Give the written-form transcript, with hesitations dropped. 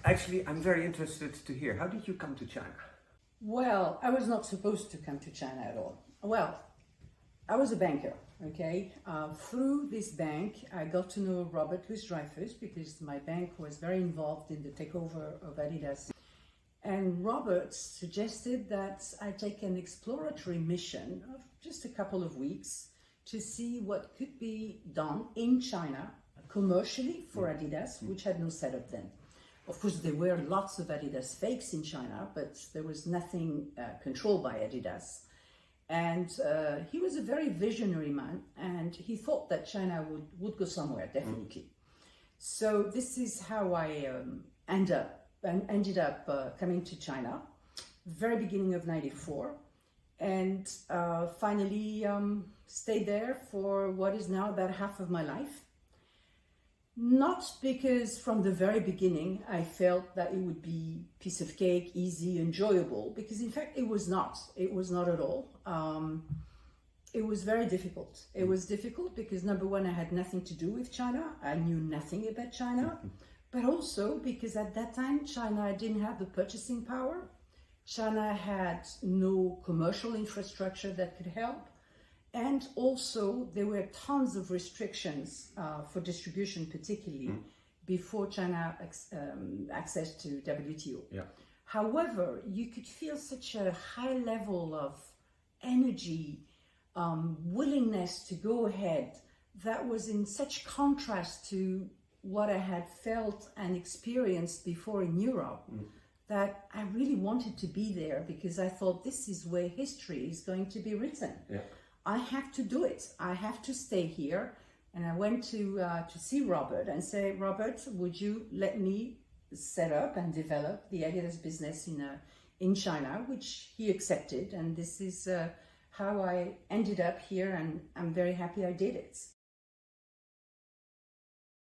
Actually, I'm very interested to hear, how did you come to China? Well, I was not supposed to come to China at all. Well, I was a banker, okay? Through this bank, I got to know Robert Louis Dreyfus because my bank was very involved in the takeover of Adidas. And Robert suggested that I take an exploratory mission of just a couple of weeks to see what could be done in China commercially for Adidas, which had no setup then. Of course, there were lots of Adidas fakes in China, but there was nothing controlled by Adidas. And he was a very visionary man, and he thought that China would go somewhere, definitely. So this is how I ended up coming to China, very beginning of '94, and finally stayed there for what is now about half of my life. Not because from the very beginning I felt that it would be piece of cake, easy, enjoyable, because in fact it was not. It was not at all. It was very difficult. It was difficult because number one, I had nothing to do with China. I knew nothing about China, but also because at that time China didn't have the purchasing power. China had no commercial infrastructure that could help. And also, there were tons of restrictions for distribution, particularly before China access to WTO. Yeah. However, you could feel such a high level of energy, willingness to go ahead, that was in such contrast to what I had felt and experienced before in Europe, that I really wanted to be there because I thought this is where history is going to be written. Yeah. I have to do it. I have to stay here. And I went to see Robert and say, Robert, would you let me set up and develop the Adidas business in China, which he accepted. And this is how I ended up here, and I'm very happy I did it.